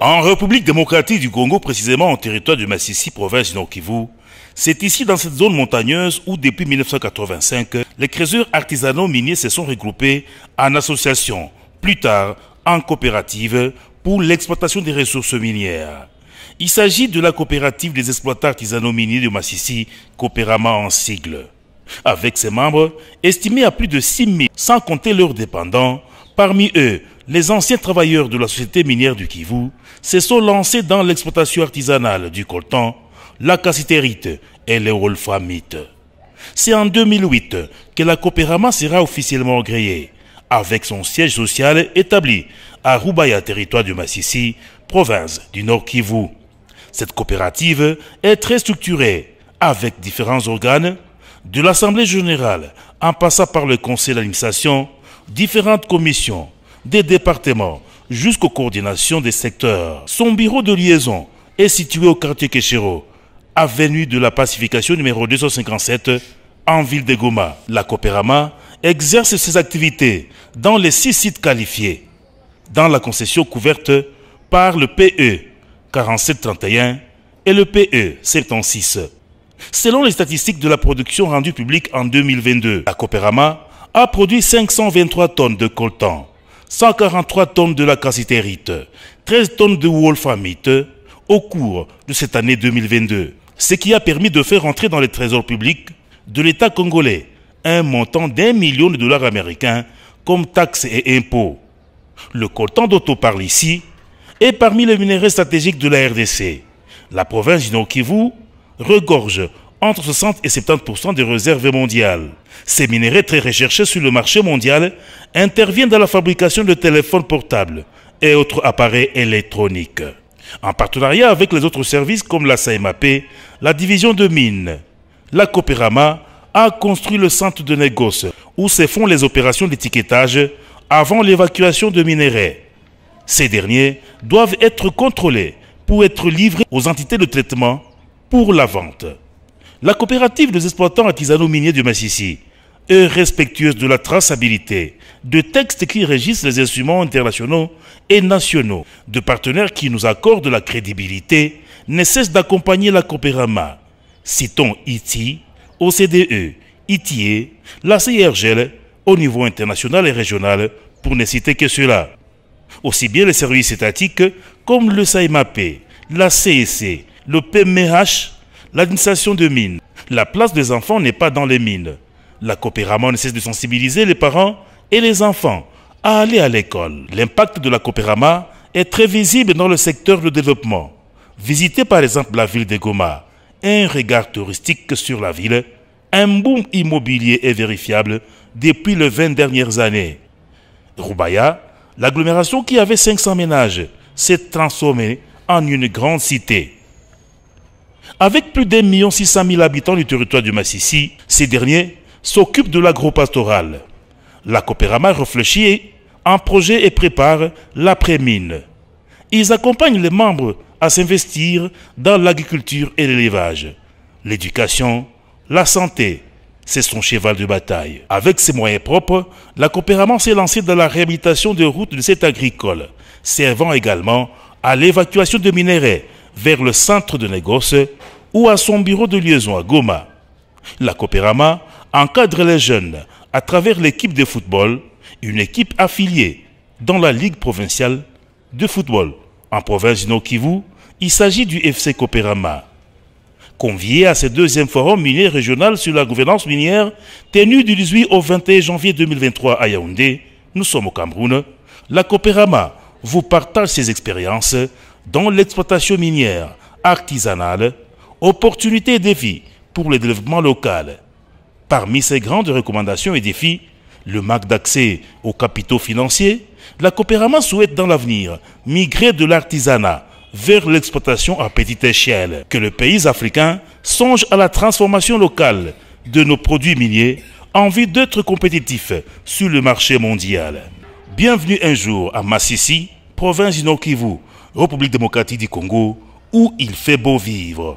En République démocratique du Congo, précisément en territoire du Massissi, province du Nord Kivu, c'est ici dans cette zone montagneuse où depuis 1985, les creuseurs artisanaux miniers se sont regroupés en associations, plus tard en coopératives pour l'exploitation des ressources minières. Il s'agit de la coopérative des exploitants artisanaux miniers du Massissi, Coopérama en sigle. Avec ses membres, estimés à plus de 6 000, sans compter leurs dépendants, parmi eux, les anciens travailleurs de la société minière du Kivu se sont lancés dans l'exploitation artisanale du coltan, la cassitérite et le wolframite. C'est en 2008 que la Coopérama sera officiellement créée, avec son siège social établi à Rubaya, territoire du Massissi, province du Nord Kivu. Cette coopérative est très structurée, avec différents organes, de l'Assemblée générale en passant par le conseil d'administration, différentes commissions, des départements jusqu'aux coordinations des secteurs. Son bureau de liaison est situé au quartier Keshero, avenue de la Pacification numéro 257, en ville de Goma. La Coopérama exerce ses activités dans les 6 sites qualifiés, dans la concession couverte par le PE 4731 et le PE 76. Selon les statistiques de la production rendue publique en 2022, la Coopérama a produit 523 tonnes de coltan, 143 tonnes de la cassitérite, 13 tonnes de wolframite au cours de cette année 2022, ce qui a permis de faire entrer dans les trésors publics de l'État congolais un montant d'1 million de dollars américains comme taxes et impôts. Le coltan dont on parle ici est parmi les minéraux stratégiques de la RDC. La province du Nord Kivu regorge entre 60 et 70% des réserves mondiales. Ces minéraux très recherchés sur le marché mondial interviennent dans la fabrication de téléphones portables et autres appareils électroniques. En partenariat avec les autres services comme la SAEMAP, la division de mines, la Coopérama a construit le centre de négoce où se font les opérations d'étiquetage avant l'évacuation de minéraux. Ces derniers doivent être contrôlés pour être livrés aux entités de traitement pour la vente. La coopérative des exploitants artisanaux miniers du Massissi est respectueuse de la traçabilité, de textes qui régissent les instruments internationaux et nationaux, de partenaires qui nous accordent la crédibilité, ne cessent d'accompagner la Coopérama. Citons ITI, OCDE, ITIE, la CIRGL au niveau international et régional, pour ne citer que cela. Aussi bien les services étatiques comme le SAEMAP, la CEC, le PMH, l'administration de mines. La place des enfants n'est pas dans les mines. La Coopérama ne cesse de sensibiliser les parents et les enfants à aller à l'école. L'impact de la Coopérama est très visible dans le secteur de développement. Visitez par exemple la ville de Goma, un regard touristique sur la ville, un boom immobilier est vérifiable depuis les 20 dernières années. Rubaya, l'agglomération qui avait 500 ménages, s'est transformée en une grande cité. Avec plus d'1 600 000 habitants du territoire du Massissi, ces derniers s'occupent de l'agro-pastoral. La Coopérama réfléchit en projet et prépare l'après-mine. Ils accompagnent les membres à s'investir dans l'agriculture et l'élevage. L'éducation, la santé, c'est son cheval de bataille. Avec ses moyens propres, la Coopérama s'est lancée dans la réhabilitation de routes de cette agricole, servant également à l'évacuation de minéraux vers le centre de négoce ou à son bureau de liaison à Goma. La Coopérama encadre les jeunes à travers l'équipe de football, une équipe affiliée dans la Ligue provinciale de football. En province du Nord Kivu, il s'agit du FC Coopérama. Convié à ce deuxième forum minier régional sur la gouvernance minière, tenu du 18 au 21 janvier 2023 à Yaoundé, nous sommes au Cameroun, la Coopérama vous partage ses expériences dans l'exploitation minière, artisanale, opportunités et défis pour le développement local. Parmi ces grandes recommandations et défis, le manque d'accès aux capitaux financiers, la Coopérama souhaite dans l'avenir migrer de l'artisanat vers l'exploitation à petite échelle, que le pays africain songe à la transformation locale de nos produits miniers en vue d'être compétitifs sur le marché mondial. Bienvenue un jour à Massissi, province du Nord Kivu, République démocratique du Congo, où il fait beau vivre.